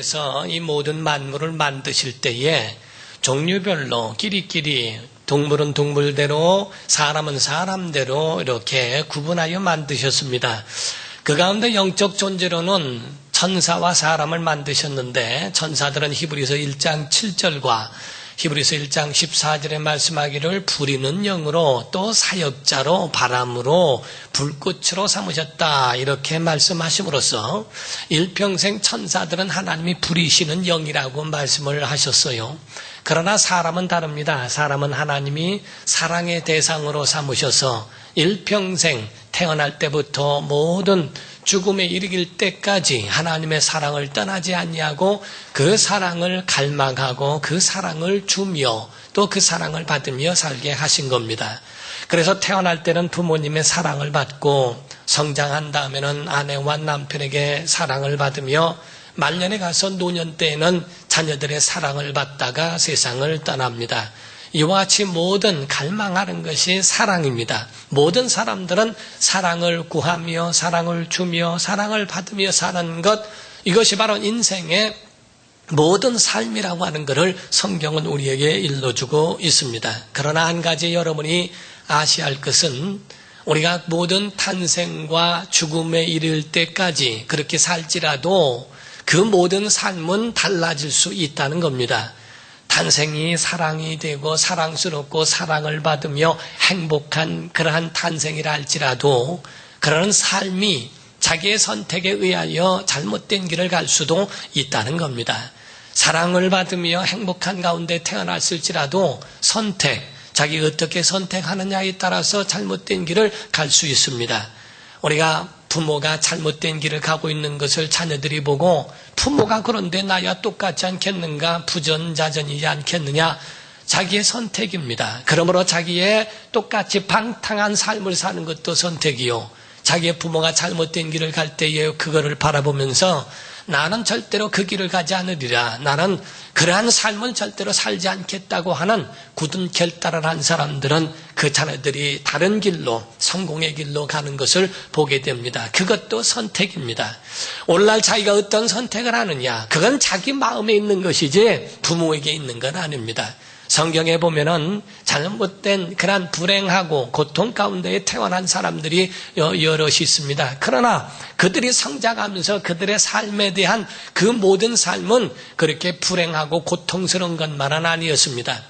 하나님께서 이 모든 만물을 만드실 때에 종류별로 끼리끼리 동물은 동물대로 사람은 사람대로 이렇게 구분하여 만드셨습니다. 그 가운데 영적 존재로는 천사와 사람을 만드셨는데 천사들은 히브리서 1장 7절과 히브리서 1장 14절에 말씀하기를 부리는 영으로 또 사역자로 바람으로 불꽃으로 삼으셨다 이렇게 말씀하심으로써 일평생 천사들은 하나님이 부리시는 영이라고 말씀을 하셨어요. 그러나 사람은 다릅니다. 사람은 하나님이 사랑의 대상으로 삼으셔서 일평생 태어날 때부터 모든 죽음에 이르길 때까지 하나님의 사랑을 떠나지 아니하고 그 사랑을 갈망하고 그 사랑을 주며 또 그 사랑을 받으며 살게 하신 겁니다. 그래서 태어날 때는 부모님의 사랑을 받고 성장한 다음에는 아내와 남편에게 사랑을 받으며 말년에 가서 노년 때에는 자녀들의 사랑을 받다가 세상을 떠납니다. 이와 같이 모든 갈망하는 것이 사랑입니다. 모든 사람들은 사랑을 구하며 사랑을 주며 사랑을 받으며 사는 것, 이것이 바로 인생의 모든 삶이라고 하는 것을 성경은 우리에게 일러주고 있습니다. 그러나 한 가지 여러분이 아셔야 할 것은 우리가 모든 탄생과 죽음에 이를 때까지 그렇게 살지라도 그 모든 삶은 달라질 수 있다는 겁니다. 탄생이 사랑이 되고 사랑스럽고 사랑을 받으며 행복한 그러한 탄생이라 할지라도 그런 삶이 자기의 선택에 의하여 잘못된 길을 갈 수도 있다는 겁니다. 사랑을 받으며 행복한 가운데 태어났을지라도 선택, 자기 어떻게 선택하느냐에 따라서 잘못된 길을 갈 수 있습니다. 우리가 부모가 잘못된 길을 가고 있는 것을 자녀들이 보고 부모가 그런데 나야 똑같지 않겠는가, 부전자전이지 않겠느냐, 자기의 선택입니다. 그러므로 자기의 똑같이 방탕한 삶을 사는 것도 선택이요, 자기의 부모가 잘못된 길을 갈 때에 그거를 바라보면서 나는 절대로 그 길을 가지 않으리라, 나는 그러한 삶은 절대로 살지 않겠다고 하는 굳은 결단을 한 사람들은 그 자녀들이 다른 길로, 성공의 길로 가는 것을 보게 됩니다. 그것도 선택입니다. 오늘날 자기가 어떤 선택을 하느냐, 그건 자기 마음에 있는 것이지 부모에게 있는 건 아닙니다. 성경에 보면은 잘못된 그런 불행하고 고통 가운데에 태어난 사람들이 여럿이 있습니다. 그러나 그들이 성장하면서 그들의 삶에 대한 그 모든 삶은 그렇게 불행하고 고통스러운 것만은 아니었습니다.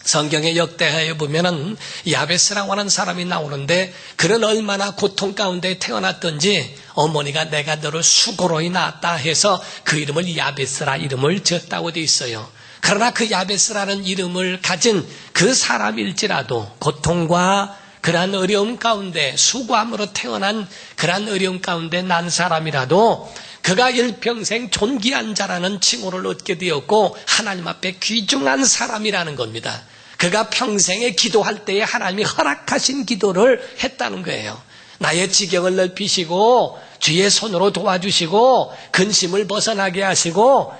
성경의 역대하에 보면은 야베스라고 하는 사람이 나오는데 그는 얼마나 고통 가운데 태어났던지 어머니가 내가 너를 수고로이 낳았다 해서 그 이름을 야베스라 이름을 지었다고 돼 있어요. 그러나 그 야베스라는 이름을 가진 그 사람일지라도 고통과 그러한 어려움 가운데 수고함으로 태어난 그러한 어려움 가운데 난 사람이라도 그가 일평생 존귀한 자라는 칭호를 얻게 되었고 하나님 앞에 귀중한 사람이라는 겁니다. 그가 평생에 기도할 때에 하나님이 허락하신 기도를 했다는 거예요. 나의 지경을 넓히시고 주의 손으로 도와주시고 근심을 벗어나게 하시고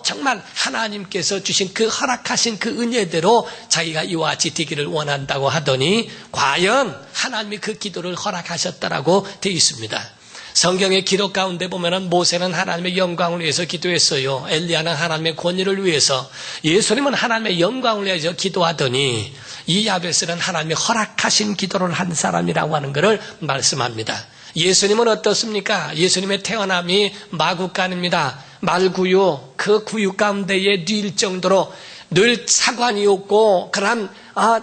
정말 하나님께서 주신 그 허락하신 그 은혜대로 자기가 이와 같이 되기를 원한다고 하더니 과연 하나님이 그 기도를 허락하셨다라고 되어 있습니다. 성경의 기록 가운데 보면은 모세는 하나님의 영광을 위해서 기도했어요. 엘리야는 하나님의 권위를 위해서, 예수님은 하나님의 영광을 위해서 기도하더니 이 야베스는 하나님의 허락하신 기도를 한 사람이라고 하는 것을 말씀합니다. 예수님은 어떻습니까? 예수님의 태어남이 마구간입니다. 말구유, 그 구유 가운데에 뉘일 정도로 늘 사관이 없고 그런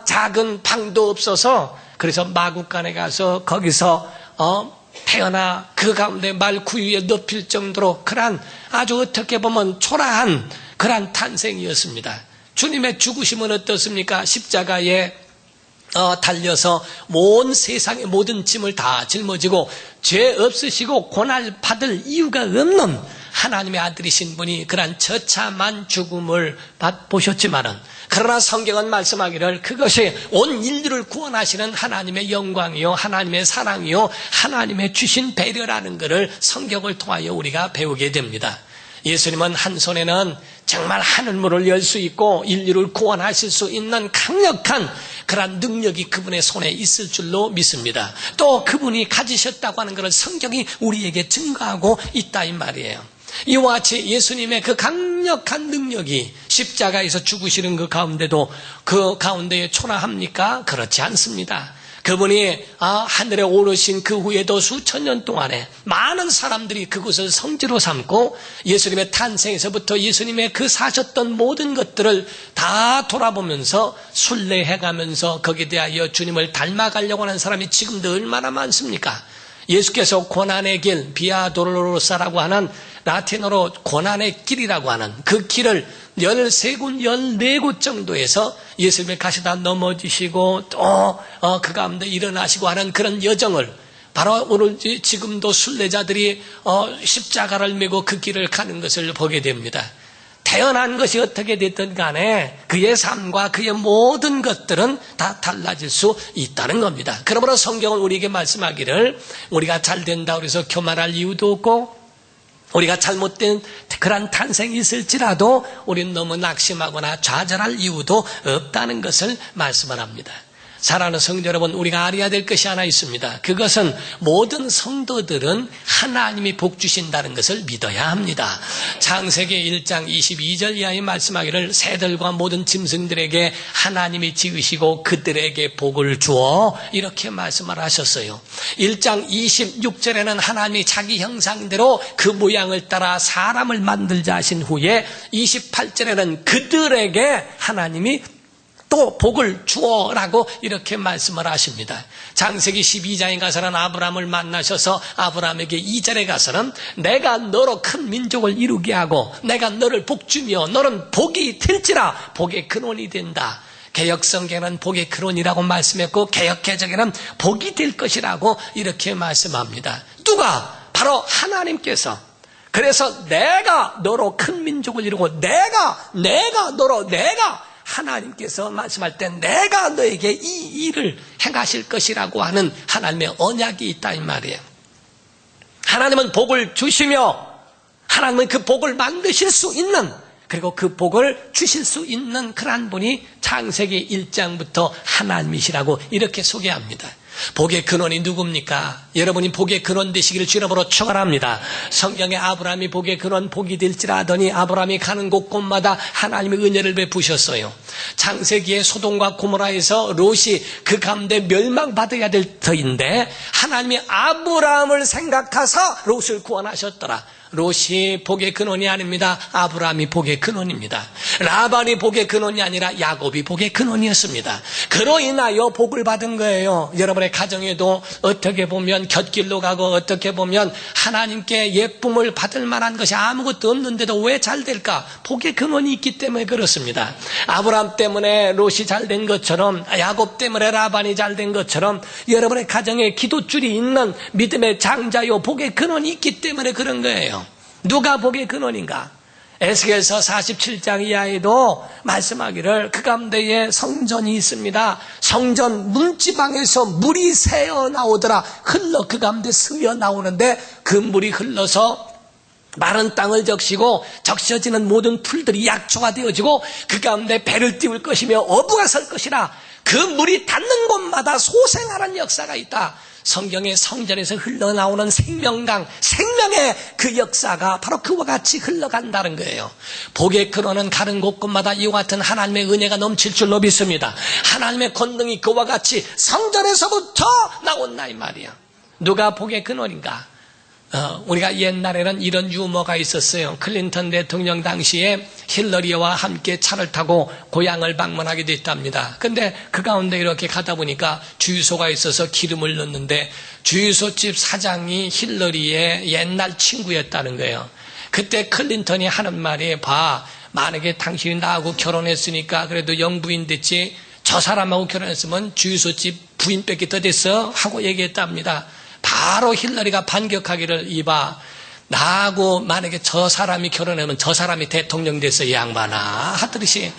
작은 방도 없어서 그래서 마구간에 가서 거기서 태어나 그 가운데 말 구유에 높일 정도로 그러한 아주 어떻게 보면 초라한 그러한 탄생이었습니다. 주님의 죽으심은 어떻습니까? 십자가에 달려서 온 세상의 모든 짐을 다 짊어지고 죄 없으시고 고날 받을 이유가 없는 하나님의 아들이신 분이 그러한 처참한 죽음을 보셨지만은, 그러나 성경은 말씀하기를 그것이 온 인류를 구원하시는 하나님의 영광이요, 하나님의 사랑이요, 하나님의 주신 배려라는 것을 성경을 통하여 우리가 배우게 됩니다. 예수님은 한 손에는 정말 하늘문을 열 수 있고 인류를 구원하실 수 있는 강력한 그런 능력이 그분의 손에 있을 줄로 믿습니다. 또 그분이 가지셨다고 하는 것을 성경이 우리에게 증거하고 있다 이 말이에요. 이와 같이 예수님의 그 강력한 능력이 십자가에서 죽으시는 그 가운데도 그 가운데에 초라합니까? 그렇지 않습니다. 그분이 하늘에 오르신 그 후에도 수천 년 동안에 많은 사람들이 그곳을 성지로 삼고 예수님의 탄생에서부터 예수님의 그 사셨던 모든 것들을 다 돌아보면서 순례해가면서 거기에 대하여 주님을 닮아가려고 하는 사람이 지금도 얼마나 많습니까? 예수께서 고난의 길, 비아 도로로사라고 하는 라틴어로 고난의 길이라고 하는 그 길을 13곳, 14곳 정도에서 예수님을 가시다 넘어지시고 또 그 가운데 일어나시고 하는 그런 여정을 바로 오늘 지금도 순례자들이 십자가를 메고 그 길을 가는 것을 보게 됩니다. 태어난 것이 어떻게 됐든 간에 그의 삶과 그의 모든 것들은 다 달라질 수 있다는 겁니다. 그러므로 성경은 우리에게 말씀하기를 우리가 잘 된다고 해서 교만할 이유도 없고 우리가 잘못된 그런 탄생이 있을지라도 우리는 너무 낙심하거나 좌절할 이유도 없다는 것을 말씀을 합니다. 사랑하는 성도 여러분, 우리가 알아야 될 것이 하나 있습니다. 그것은 모든 성도들은 하나님이 복 주신다는 것을 믿어야 합니다. 창세기 1장 22절 이하에 말씀하기를 새들과 모든 짐승들에게 하나님이 지으시고 그들에게 복을 주어 이렇게 말씀을 하셨어요. 1장 26절에는 하나님이 자기 형상대로 그 모양을 따라 사람을 만들자 하신 후에 28절에는 그들에게 하나님이 또 복을 주어라고 이렇게 말씀을 하십니다. 창세기 12장에 가서는 아브라함을 만나셔서 아브라함에게 2절에 가서는 내가 너로 큰 민족을 이루게 하고 내가 너를 복주며 너는 복이 될지라 복의 근원이 된다. 개역성경은 복의 근원이라고 말씀했고 개역개정에는 복이 될 것이라고 이렇게 말씀합니다. 누가? 바로 하나님께서. 그래서 내가 너로 큰 민족을 이루고 내가 너로 하나님께서 말씀할 때 내가 너에게 이 일을 행하실 것이라고 하는 하나님의 언약이 있다 이 말이에요. 하나님은 복을 주시며 하나님은 그 복을 만드실 수 있는 그리고 그 복을 주실 수 있는 그러한 분이 창세기 1장부터 하나님이시라고 이렇게 소개합니다. 복의 근원이 누굽니까? 여러분이 복의 근원 되시기를 주님으로 축원합니다. 성경에 아브라함이 복의 근원 복이 될지라 하더니 아브라함이 가는 곳곳마다 하나님의 은혜를 베푸셨어요. 창세기에 소돔과 고모라에서 롯이 그 가운데 멸망받아야 될 터인데 하나님이 아브라함을 생각하사 롯을 구원하셨더라. 롯이 복의 근원이 아닙니다. 아브라함이 복의 근원입니다. 라반이 복의 근원이 아니라 야곱이 복의 근원이었습니다. 그로 인하여 복을 받은 거예요. 여러분의 가정에도 어떻게 보면 곁길로 가고 어떻게 보면 하나님께 예쁨을 받을 만한 것이 아무것도 없는데도 왜 잘 될까? 복의 근원이 있기 때문에 그렇습니다. 아브라함 때문에 롯이 잘 된 것처럼 야곱 때문에 라반이 잘 된 것처럼 여러분의 가정에 기도줄이 있는 믿음의 장자요 복의 근원이 있기 때문에 그런 거예요. 누가 복의 근원인가? 에스겔서 47장 이하에도 말씀하기를 그 가운데에 성전이 있습니다. 성전 문지방에서 물이 새어 나오더라. 흘러 그 가운데 스여 나오는데 그 물이 흘러서 마른 땅을 적시고 적셔지는 모든 풀들이 약초가 되어지고 그 가운데 배를 띄울 것이며 어부가 설 것이라. 그 물이 닿는 곳마다 소생하는 역사가 있다. 성경의 성전에서 흘러나오는 생명강, 생명의 그 역사가 바로 그와 같이 흘러간다는 거예요. 복의 근원은 가는 곳곳마다 이와 같은 하나님의 은혜가 넘칠 줄로 믿습니다. 하나님의 권능이 그와 같이 성전에서부터 나온다 이 말이야. 누가 복의 근원인가? 우리가 옛날에는 이런 유머가 있었어요. 클린턴 대통령 당시에 힐러리와 함께 차를 타고 고향을 방문하게 됐답니다. 근데 그 가운데 이렇게 가다 보니까 주유소가 있어서 기름을 넣는데 주유소집 사장이 힐러리의 옛날 친구였다는 거예요. 그때 클린턴이 하는 말이 만약에 당신이 나하고 결혼했으니까 그래도 영부인 됐지 저 사람하고 결혼했으면 주유소집 부인밖에 더 됐어 하고 얘기했답니다. 바로 힐러리가 반격하기를 나하고 만약에 저 사람이 결혼하면 저 사람이 대통령 됐어 이 양반아 하듯이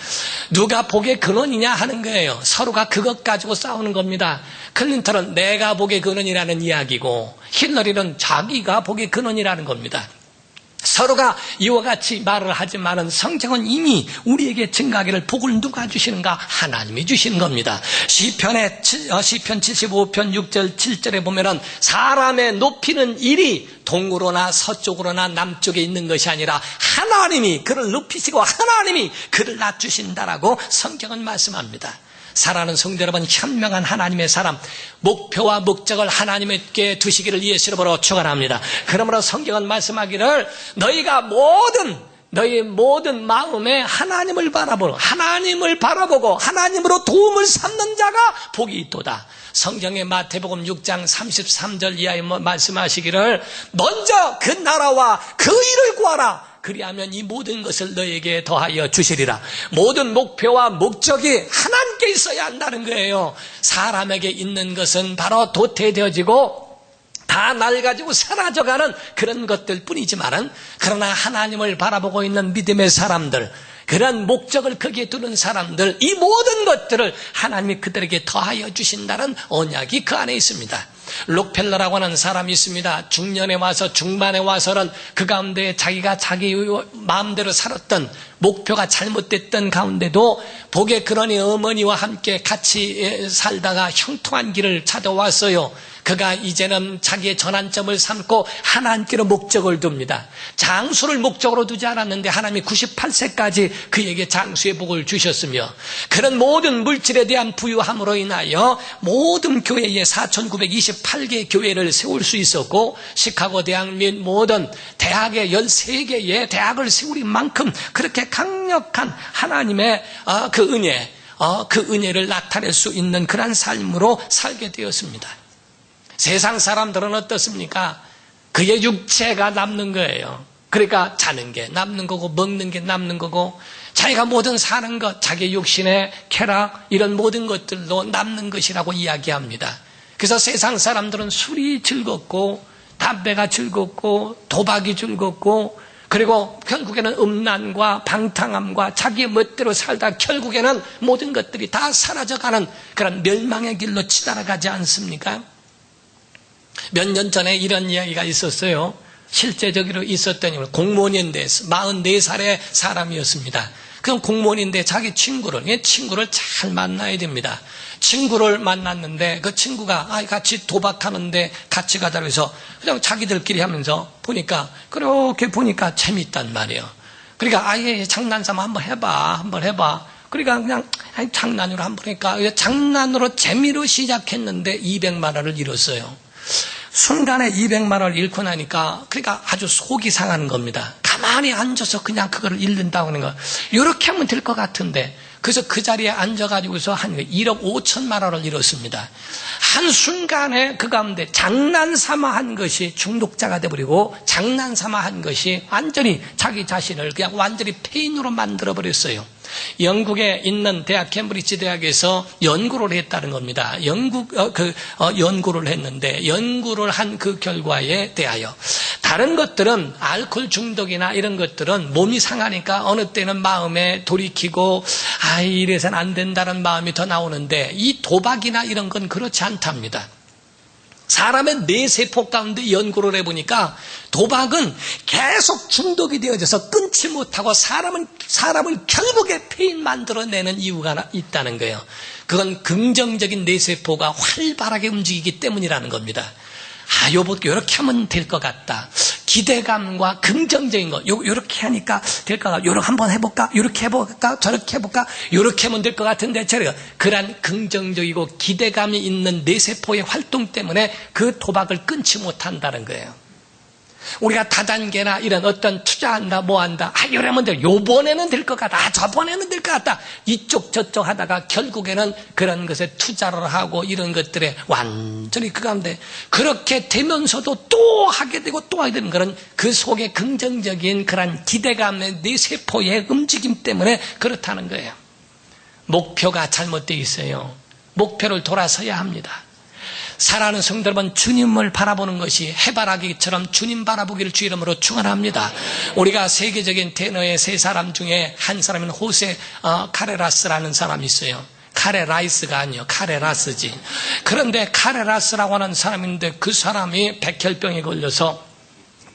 누가 복의 근원이냐 하는 거예요. 서로가 그것 가지고 싸우는 겁니다. 클린턴은 내가 복의 근원이라는 이야기고 힐러리는 자기가 복의 근원이라는 겁니다. 서로가 이와 같이 말을 하지만은 성경은 이미 우리에게 증가하기를 복을 누가 주시는가? 하나님이 주시는 겁니다. 시편 75편 6절 7절에 보면은 사람의 높이는 일이 동으로나 서쪽으로나 남쪽에 있는 것이 아니라 하나님이 그를 높이시고 하나님이 그를 낮추신다라고 성경은 말씀합니다. 사랑하는 성도 여러분, 현명한 하나님의 사람, 목표와 목적을 하나님께 두시기를 예수로 보러 축원합니다. 그러므로 성경은 말씀하기를 너희 모든 마음에 하나님을 바라보고 하나님으로 도움을 삼는 자가 복이 있도다. 성경의 마태복음 6장 33절 이하에 말씀하시기를 먼저 그 나라와 그 일을 구하라. 그리하면 이 모든 것을 너에게 더하여 주시리라. 모든 목표와 목적이 하나님께 있어야 한다는 거예요. 사람에게 있는 것은 바로 도태되어지고 다 낡아지고 사라져가는 그런 것들 뿐이지만은, 그러나 하나님을 바라보고 있는 믿음의 사람들, 그런 목적을 거기에 두는 사람들, 이 모든 것들을 하나님이 그들에게 더하여 주신다는 언약이 그 안에 있습니다. 록펠러라고 하는 사람이 있습니다. 중년에 와서 중반에 와서는 그 가운데 자기가 자기 마음대로 살았던, 목표가 잘못됐던 가운데도 복의 근원이 어머니와 함께 같이 살다가 형통한 길을 찾아왔어요. 그가 이제는 자기의 전환점을 삼고 하나님께로 목적을 둡니다. 장수를 목적으로 두지 않았는데 하나님이 98세까지 그에게 장수의 복을 주셨으며, 그런 모든 물질에 대한 부유함으로 인하여 모든 교회에 4928개의 교회를 세울 수 있었고, 시카고 대학 및 모든 대학의 13개의 대학을 세울 만큼 그렇게 강력한 하나님의 그 은혜를 나타낼 수 있는 그런 삶으로 살게 되었습니다. 세상 사람들은 어떻습니까? 그의 육체가 남는 거예요. 그러니까 자는 게 남는 거고 먹는 게 남는 거고, 자기가 모든 사는 것, 자기 육신의 쾌락, 이런 모든 것들도 남는 것이라고 이야기합니다. 그래서 세상 사람들은 술이 즐겁고 담배가 즐겁고 도박이 즐겁고, 그리고 결국에는 음란과 방탕함과 자기의 멋대로 살다 결국에는 모든 것들이 다 사라져가는 그런 멸망의 길로 치달아가지 않습니까? 몇 년 전에 이런 이야기가 있었어요. 실제적으로 있었던 인물, 공무원인데 44살의 사람이었습니다. 그럼 공무원인데 자기 친구를 잘 만나야 됩니다. 친구를 만났는데 그 친구가 같이 도박하는데 같이 가자고 해서 그냥 자기들끼리 하면서 그렇게 보니까 재밌단 말이에요. 그러니까 장난삼아 한번 해봐. 그러니까 그냥 장난으로 한번 하니까 장난으로 재미로 시작했는데 200만 원을 잃었어요. 순간에 200만 원을 잃고 나니까 그러니까 아주 속이 상하는 겁니다. 가만히 앉아서 그냥 그거를 잃는다고 하는 거, 이렇게 하면 될 것 같은데, 그래서 그 자리에 앉아가지고서 한 1억 5천만 원을 잃었습니다. 한순간에 그 가운데 장난삼아 한 것이 중독자가 돼버리고, 장난삼아 한 것이 완전히 자기 자신을 그냥 완전히 폐인으로 만들어버렸어요. 영국에 있는 대학, 캠브리지 대학에서 연구를 했다는 겁니다. 연구를 했는데, 연구를 한 그 결과에 대하여 다른 것들은 알코올 중독이나 이런 것들은 몸이 상하니까 어느 때는 마음에 돌이키고 이래서는 안 된다는 마음이 더 나오는데, 이 도박이나 이런 건 그렇지 않답니다. 사람의 뇌세포 가운데 연구를 해보니까 도박은 계속 중독이 되어져서 끊지 못하고 사람을 결국에 폐인 만들어내는 이유가 있다는 거예요. 그건 긍정적인 뇌세포가 활발하게 움직이기 때문이라는 겁니다. 이렇게 하면 될 것 같다. 기대감과 긍정적인 거, 요렇게 하니까 될 것 같다. 요렇게 한번 해볼까? 요렇게 해볼까? 저렇게 해볼까? 요렇게 하면 될 것 같은데, 그런 긍정적이고 기대감이 있는 뇌세포의 활동 때문에 그 도박을 끊지 못한다는 거예요. 우리가 다단계나 이런 어떤 투자한다, 뭐 한다, 이러면 돼. 요번에는 될 것 같다. 저번에는 될 것 같다. 이쪽 저쪽 하다가 결국에는 그런 것에 투자를 하고 이런 것들에 완전히 그 가운데 그렇게 되면서도 또 하게 되고 또 하게 되는 그런 그 속에 긍정적인 그런 기대감의 내 세포의 움직임 때문에 그렇다는 거예요. 목표가 잘못되어 있어요. 목표를 돌아서야 합니다. 사랑하는 성도 여러분, 주님을 바라보는 것이 해바라기처럼 주님 바라보기를 주 이름으로 축원합니다. 우리가 세계적인 테너의 세 사람 중에 한 사람은 호세 카레라스라는 사람이 있어요. 카레라이스가 아니요, 카레라스지. 그런데 카레라스라고 하는 사람인데 그 사람이 백혈병에 걸려서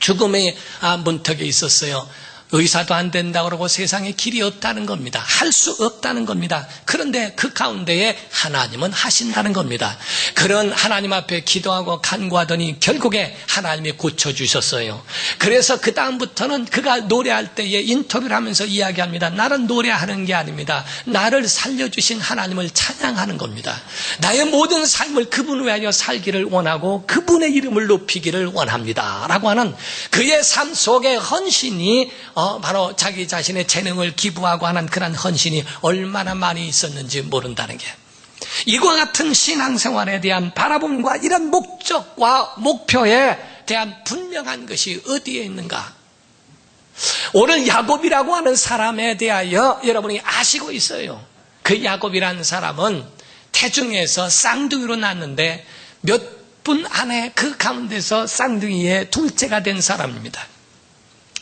죽음의 문턱에 있었어요. 의사도 안 된다고 그러고 세상에 길이 없다는 겁니다. 할 수 없다는 겁니다. 그런데 그 가운데에 하나님은 하신다는 겁니다. 그런 하나님 앞에 기도하고 간구하더니 결국에 하나님이 고쳐주셨어요. 그래서 그 다음부터는 그가 노래할 때에 인터뷰를 하면서 이야기합니다. 나는 노래하는 게 아닙니다. 나를 살려주신 하나님을 찬양하는 겁니다. 나의 모든 삶을 그분 위하여 살기를 원하고 그분의 이름을 높이기를 원합니다. 라고 하는 그의 삶 속의 헌신이 바로 자기 자신의 재능을 기부하고 하는 그런 헌신이 얼마나 많이 있었는지 모른다는 게, 이와 같은 신앙생활에 대한 바라봄과 이런 목적과 목표에 대한 분명한 것이 어디에 있는가? 오늘 야곱이라고 하는 사람에 대하여 여러분이 아시고 있어요. 그 야곱이라는 사람은 태중에서 쌍둥이로 낳았는데 몇 분 안에 그 가운데서 쌍둥이의 둘째가 된 사람입니다.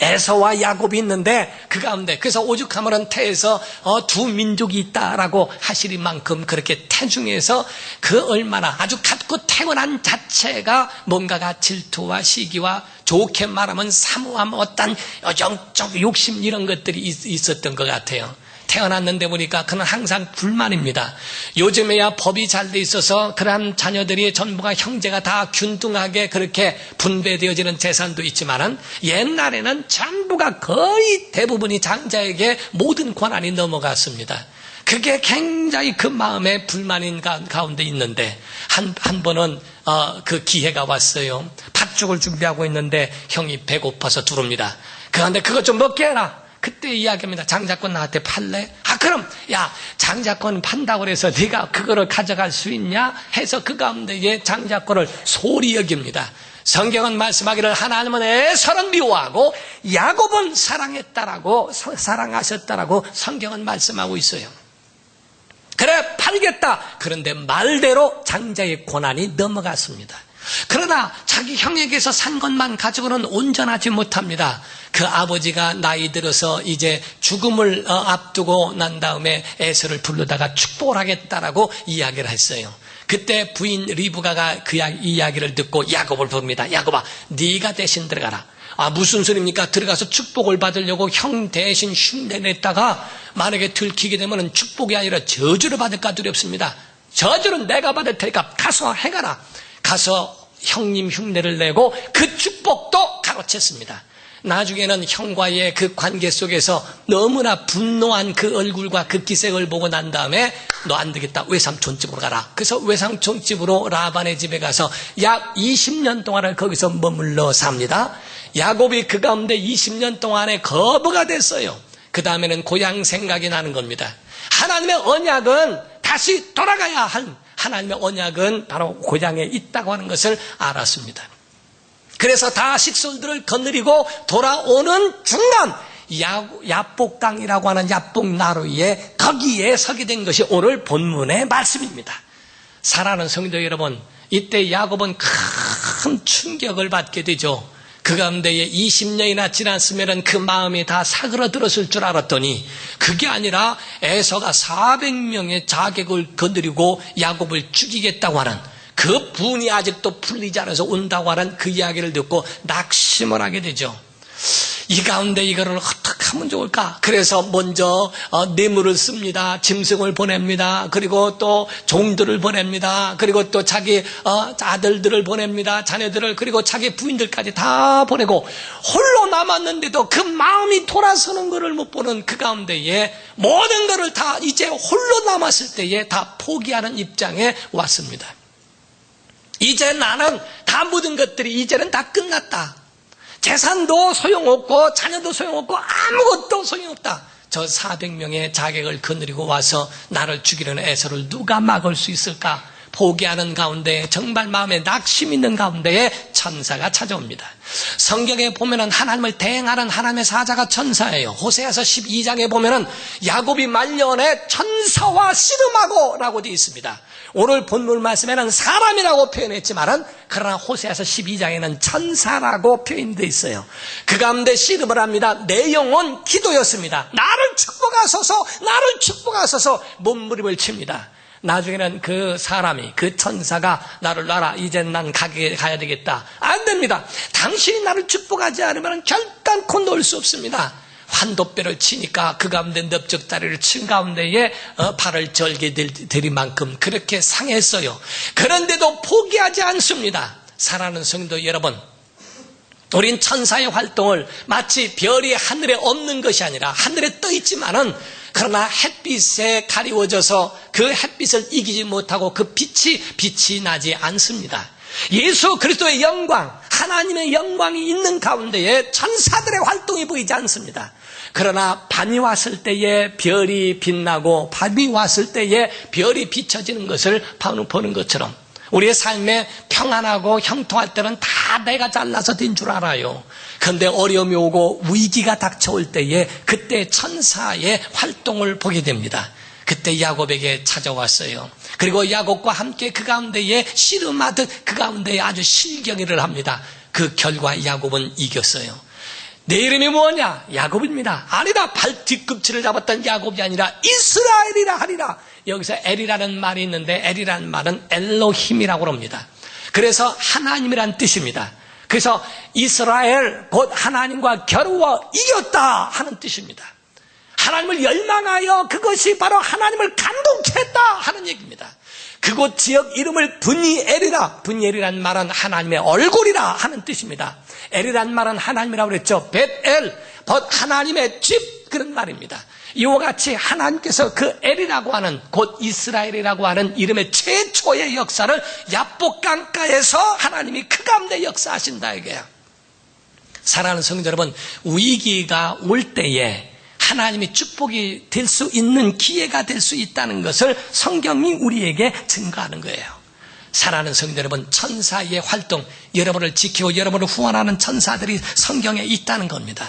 에서와 야곱이 있는데 그 가운데, 그래서 오죽하면 태에서 두 민족이 있다라고 하시리만큼 그렇게 태중에서 그 얼마나 아주 갖고 태어난 자체가 뭔가가 질투와 시기와 좋게 말하면 사모함, 어떤 영적 욕심 이런 것들이 있었던 것 같아요. 태어났는데 보니까 그는 항상 불만입니다. 요즘에야 법이 잘 돼 있어서 그러한 자녀들이 전부가 형제가 다 균등하게 그렇게 분배되어지는 재산도 있지만은 옛날에는 전부가 거의 대부분이 장자에게 모든 권한이 넘어갔습니다. 그게 굉장히 그 마음에 불만인 가운데 있는데 한 번은 그 기회가 왔어요. 팥죽을 준비하고 있는데 형이 배고파서 들어옵니다. 그런데 그것 좀 먹게 해라. 그때 이야기합니다. 장자권 나한테 팔래? 그럼 야, 장자권 판다고 해서 네가 그거를 가져갈 수 있냐? 해서 그 가운데에 장자권을 소홀히 여깁니다. 성경은 말씀하기를 하나님은 에서는 미워하고 야곱은 사랑하셨다라고 성경은 말씀하고 있어요. 그래, 팔겠다. 그런데 말대로 장자의 권한이 넘어갔습니다. 그러나 자기 형에게서 산 것만 가지고는 온전하지 못합니다. 그 아버지가 나이 들어서 이제 죽음을 앞두고 난 다음에 에서를 부르다가 축복을 하겠다라고 이야기를 했어요. 그때 부인 리브가가 그 이야기를 듣고 야곱을 부릅니다. 야곱아, 네가 대신 들어가라. 무슨 소리입니까? 들어가서 축복을 받으려고 형 대신 흉내냈다가 만약에 들키게 되면 축복이 아니라 저주를 받을까 두렵습니다. 저주는 내가 받을 테니까 가서 해가라. 가서 형님 흉내를 내고 그 축복도 가로챘습니다. 나중에는 형과의 그 관계 속에서 너무나 분노한 그 얼굴과 그 기색을 보고 난 다음에 너 안 되겠다, 외삼촌 집으로 가라. 그래서 외삼촌 집으로 라반의 집에 가서 약 20년 동안을 거기서 머물러 삽니다. 야곱이 그 가운데 20년 동안에 거부가 됐어요. 그 다음에는 고향 생각이 나는 겁니다. 하나님의 언약은 다시 돌아가야 한, 하나님의 언약은 바로 고향에 있다고 하는 것을 알았습니다. 그래서 다 식솔들을 거느리고 돌아오는 중간 야복강이라고 하는 야복나루에 거기에 서게 된 것이 오늘 본문의 말씀입니다. 사랑하는 성도 여러분, 이때 야곱은 큰 충격을 받게 되죠. 그 가운데에 20년이나 지났으면 그 마음이 다 사그러들었을 줄 알았더니 그게 아니라 에서가 400명의 자객을 거느리고 야곱을 죽이겠다고 하는 그 분이 아직도 풀리지 않아서 온다고 하는 그 이야기를 듣고 낙심을 하게 되죠. 이 가운데 이거를 어떻게 하면 좋을까? 그래서 먼저 뇌물을 씁니다. 짐승을 보냅니다. 그리고 또 종들을 보냅니다. 그리고 또 자기 아들들을 보냅니다. 자녀들을, 그리고 자기 부인들까지 다 보내고 홀로 남았는데도 그 마음이 돌아서는 것을 못 보는 그 가운데에 모든 것을 다 이제 홀로 남았을 때에 다 포기하는 입장에 왔습니다. 이제 나는 다 모든 것들이 이제는 다 끝났다. 재산도 소용없고 자녀도 소용없고 아무것도 소용없다. 저 400명의 자객을 거느리고 와서 나를 죽이려는 에서를 누가 막을 수 있을까? 포기하는 가운데, 정말 마음에 낙심 있는 가운데에 천사가 찾아옵니다. 성경에 보면은 하나님을 대행하는 하나님의 사자가 천사예요. 호세아서 12장에 보면은 야곱이 말년에 천사와 씨름하고라고 되어 있습니다. 오늘 본문 말씀에는 사람이라고 표현했지만은 그러나 호세아서 12장에는 천사라고 표현되어 있어요. 그 가운데 씨름을 합니다. 내용은 기도였습니다. 나를 축복하소서, 나를 축복하소서 몸부림을 칩니다. 나중에는 그 사람이, 그 천사가 나를 놔라, 이젠 난 가야 되겠다. 안 됩니다. 당신이 나를 축복하지 않으면 결단코 놓을 수 없습니다. 환도뼈를 치니까 그 가운데 넓적다리를 친 가운데에 발을 절게 들일 만큼 그렇게 상했어요. 그런데도 포기하지 않습니다. 사랑하는 성도 여러분, 우린 천사의 활동을 마치 별이 하늘에 없는 것이 아니라 하늘에 떠 있지만은 그러나 햇빛에 가리워져서 그 햇빛을 이기지 못하고 그 빛이 나지 않습니다. 예수 그리스도의 영광, 하나님의 영광이 있는 가운데에 천사들의 활동이 보이지 않습니다. 그러나 밤이 왔을 때에 별이 빛나고 밤이 왔을 때에 별이 비춰지는 것을 보는 것처럼 우리의 삶에 평안하고 형통할 때는 다 내가 잘나서 된 줄 알아요. 그런데 어려움이 오고 위기가 닥쳐올 때에 그때 천사의 활동을 보게 됩니다. 그때 야곱에게 찾아왔어요. 그리고 야곱과 함께 그 가운데에 씨름하듯 그 가운데에 아주 실경이를 합니다. 그 결과 야곱은 이겼어요. 내 이름이 뭐냐? 야곱입니다. 아니다. 발 뒤꿈치를 잡았던 야곱이 아니라 이스라엘이라 하리라. 여기서 엘이라는 말이 있는데 엘이라는 말은 엘로힘이라고 합니다. 그래서 하나님이란 뜻입니다. 그래서 이스라엘 곧 하나님과 겨루어 이겼다 하는 뜻입니다. 하나님을 열망하여 그것이 바로 하나님을 감동케 했다 하는 얘기입니다. 그곳 지역 이름을 브니엘이라, 브니엘이란 말은 하나님의 얼굴이라 하는 뜻입니다. 엘이란 말은 하나님이라고 그랬죠. 벳엘, 하나님의 집, 그런 말입니다. 이와 같이 하나님께서 그 엘이라고 하는 곧 이스라엘이라고 하는 이름의 최초의 역사를 야복 강가에서 하나님이 그 가운데 역사하신다 이거예요. 사랑하는 성도 여러분, 위기가 올 때에 하나님이 축복이 될 수 있는 기회가 될 수 있다는 것을 성경이 우리에게 증거하는 거예요. 사랑하는 성도 여러분, 천사의 활동, 여러분을 지키고 여러분을 후원하는 천사들이 성경에 있다는 겁니다.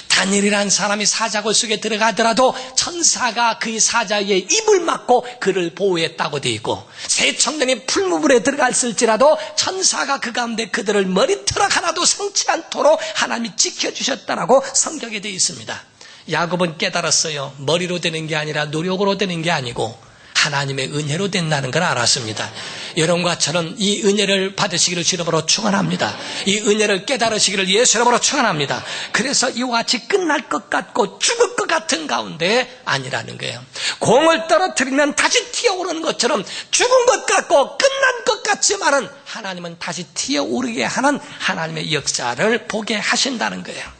다니엘이라는 사람이 사자굴 속에 들어가더라도 천사가 그의 사자의 입을 막고 그를 보호했다고 되어 있고, 새 청년이 풀무불에 들어갔을지라도 천사가 그 가운데 그들을 머리털 하나도 상치 않도록 하나님이 지켜주셨다라고 성경에 되어 있습니다. 야곱은 깨달았어요. 머리로 되는 게 아니라 노력으로 되는 게 아니고 하나님의 은혜로 된다는 걸 알았습니다. 여러분과 저는 이 은혜를 받으시기를 주님으로 축원합니다. 이 은혜를 깨달으시기를 예수 이름으로 축원합니다. 그래서 이와 같이 끝날 것 같고 죽을 것 같은 가운데 아니라는 거예요. 공을 떨어뜨리면 다시 튀어오르는 것처럼 죽은 것 같고 끝난 것 같지만은 하나님은 다시 튀어오르게 하는 하나님의 역사를 보게 하신다는 거예요.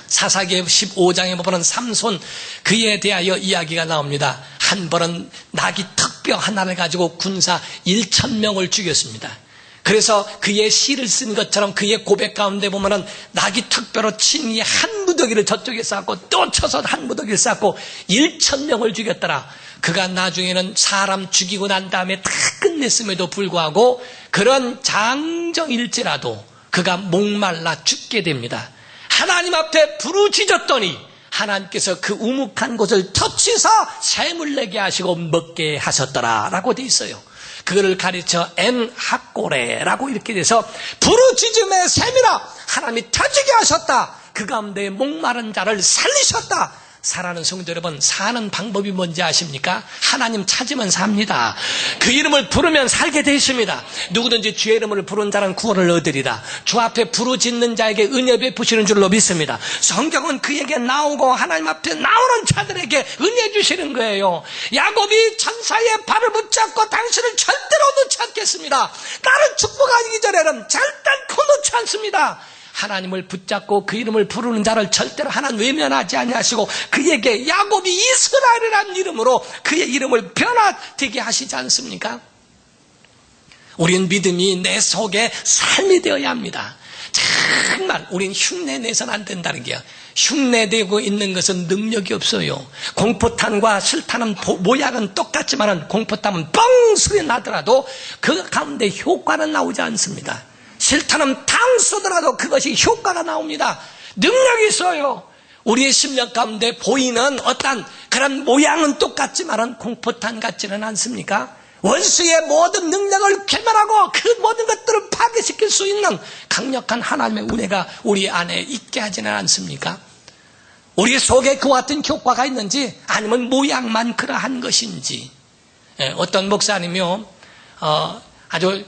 사사기 15장에 보면 삼손, 그에 대하여 이야기가 나옵니다. 한 번은 나귀 턱뼈 하나를 가지고 군사 1,000명을 죽였습니다. 그래서 그의 시를 쓴 것처럼 그의 고백 가운데 보면은 나귀 턱뼈로 친 이 한 무더기를 저쪽에 쌓고 또 쳐서 한 무더기를 쌓고 1,000명을 죽였더라. 그가 나중에는 사람 죽이고 난 다음에 다 끝냈음에도 불구하고 그런 장정일지라도 그가 목말라 죽게 됩니다. 하나님 앞에 부르짖었더니 하나님께서 그 우묵한 곳을 터치사 샘을 내게 하시고 먹게 하셨더라라고 되어 있어요. 그거를 가르쳐 엔학고레라고 이렇게 돼서 부르짖음의 샘이라 하나님이 터지게 하셨다. 그 가운데 목마른 자를 살리셨다. 사랑하는 성도 여러분, 사는 방법이 뭔지 아십니까? 하나님 찾으면 삽니다. 그 이름을 부르면 살게 되어 있습니다. 누구든지 주의 이름을 부른 자는 구원을 얻으리라. 주 앞에 부르짖는 자에게 은혜 베푸시는 줄로 믿습니다. 성경은 그에게 나오고 하나님 앞에 나오는 자들에게 은혜 주시는 거예요. 야곱이 천사의 발을 붙잡고 당신을 절대로 놓지 않겠습니다. 나를 축복하기 전에는 절대코 놓지 않습니다. 하나님을 붙잡고 그 이름을 부르는 자를 절대로 하나님 외면하지 아니하시고 그에게 야곱이 이스라엘이라는 이름으로 그의 이름을 변화되게 하시지 않습니까? 우리는 믿음이 내 속에 삶이 되어야 합니다. 정말 우린 흉내내서는 안 된다는 게요. 흉내내고 있는 것은 능력이 없어요. 공포탄과 실탄은 모양은 똑같지만 공포탄은 뻥 소리 나더라도 그 가운데 효과는 나오지 않습니다. 실탄은 탕 쏘더라도 그것이 효과가 나옵니다. 능력이 있어요. 우리의 심령 가운데 보이는 어떤 그런 모양은 똑같지만 공포탄 같지는 않습니까? 원수의 모든 능력을 괴멸하고 그 모든 것들을 파괴시킬 수 있는 강력한 하나님의 은혜가 우리 안에 있게 하지는 않습니까? 우리 속에 그와 같은 효과가 있는지 아니면 모양만 그러한 것인지 어떤 목사님이요, 아주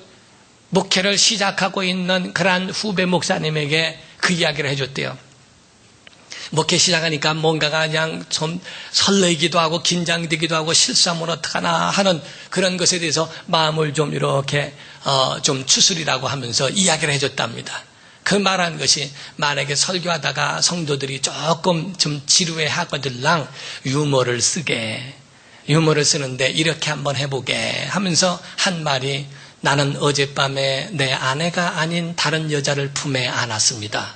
목회를 시작하고 있는 그러한 후배 목사님에게 그 이야기를 해줬대요. 목회 시작하니까 뭔가가 그냥 좀 설레기도 하고 긴장되기도 하고 실수하면 어떡하나 하는 그런 것에 대해서 마음을 좀 이렇게 좀 추스리라고 하면서 이야기를 해줬답니다. 그 말한 것이, 만약에 설교하다가 성도들이 조금 좀 지루해 하거들랑 유머를 쓰는데 이렇게 한번 해보게 하면서 한 말이, 나는 어젯밤에 내 아내가 아닌 다른 여자를 품에 안았습니다.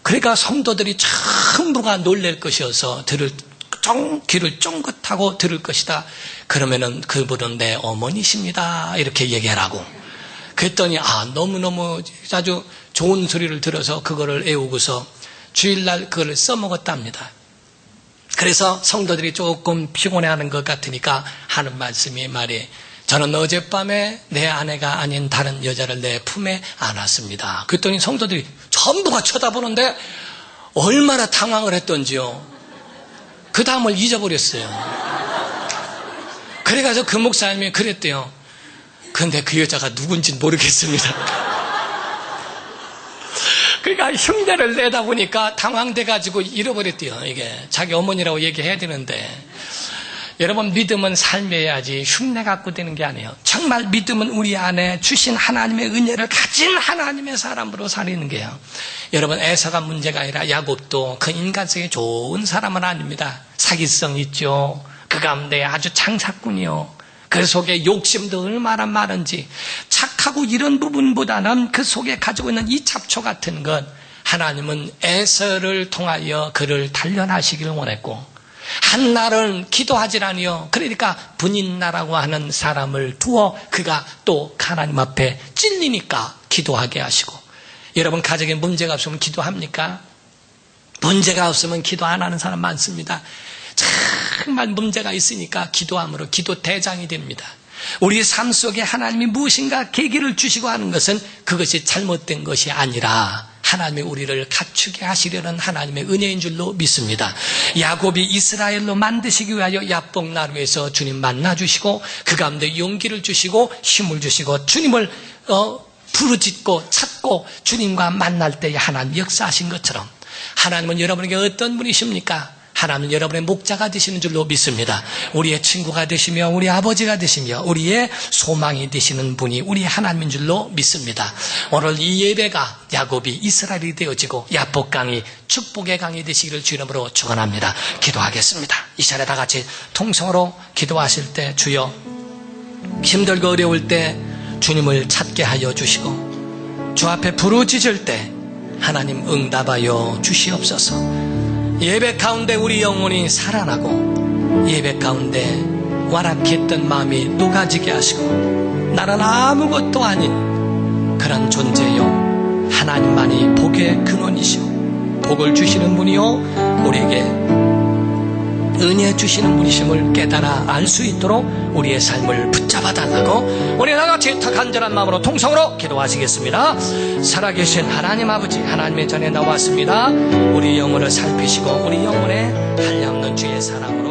그러니까 성도들이 전부가 놀랄 것이어서 귀를 쫑긋하고 들을 것이다. 그러면은 그분은 내 어머니십니다. 이렇게 얘기하라고. 그랬더니 너무너무 아주 좋은 소리를 들어서 그거를 애우고서 주일날 그걸 써먹었답니다. 그래서 성도들이 조금 피곤해하는 것 같으니까 하는 말씀이 저는 어젯밤에 내 아내가 아닌 다른 여자를 내 품에 안았습니다. 그랬더니 성도들이 전부가 쳐다보는데 얼마나 당황을 했던지요. 그 다음을 잊어버렸어요. 그래가지고 그 목사님이 그랬대요. 근데 그 여자가 누군지 모르겠습니다. 그러니까 흉내를 내다 보니까 당황돼가지고 잃어버렸대요. 이게 자기 어머니라고 얘기해야 되는데, 여러분, 믿음은 삶이어야지 흉내 갖고 되는 게 아니에요. 정말 믿음은 우리 안에 주신 하나님의 은혜를 가진 하나님의 사람으로 살리는 게요. 여러분, 에서가 문제가 아니라 야곱도 그 인간성이 좋은 사람은 아닙니다. 사기성 있죠. 그 가운데 아주 장사꾼이요. 그 속에 욕심도 얼마나 많은지, 착하고 이런 부분보다는 그 속에 가지고 있는 이 잡초 같은 것, 하나님은 에서를 통하여 그를 단련하시기를 원했고, 한날은 기도하지라니요. 그러니까 분인나라고 하는 사람을 두어 그가 또 하나님 앞에 찔리니까 기도하게 하시고. 여러분, 가정에 문제가 없으면 기도합니까? 문제가 없으면 기도 안 하는 사람 많습니다. 정말 문제가 있으니까 기도함으로 기도 대장이 됩니다. 우리의 삶 속에 하나님이 무엇인가 계기를 주시고 하는 것은 그것이 잘못된 것이 아니라 하나님이 우리를 갖추게 하시려는 하나님의 은혜인 줄로 믿습니다. 야곱이 이스라엘로 만드시기 위하여 야복나루에서 주님 만나주시고 그 가운데 용기를 주시고 힘을 주시고 주님을 부르짖고 찾고 주님과 만날 때에 하나님 역사하신 것처럼, 하나님은 여러분에게 어떤 분이십니까? 하나님은 여러분의 목자가 되시는 줄로 믿습니다. 우리의 친구가 되시며 우리 아버지가 되시며 우리의 소망이 되시는 분이 우리 하나님인 줄로 믿습니다. 오늘 이 예배가 야곱이 이스라엘이 되어지고 야복강이 축복의 강이 되시기를 주 이름으로 축원합니다. 기도하겠습니다. 이 시간에 다 같이 통성으로 기도하실 때, 주여, 힘들고 어려울 때 주님을 찾게 하여 주시고 주 앞에 부르짖을 때 하나님 응답하여 주시옵소서. 예배 가운데 우리 영혼이 살아나고 예배 가운데 완악했던 마음이 녹아지게 하시고, 나는 아무것도 아닌 그런 존재요, 하나님만이 복의 근원이시오, 복을 주시는 분이요, 우리에게 은혜 주시는 분이심을 깨달아 알 수 있도록 우리의 삶을 붙잡아 달라고 우리 다같이 간절한 마음으로 통성으로 기도하시겠습니다. 살아계신 하나님 아버지, 하나님의 전에 나왔습니다. 우리 영혼을 살피시고 우리 영혼에 한량없는 주의 사랑으로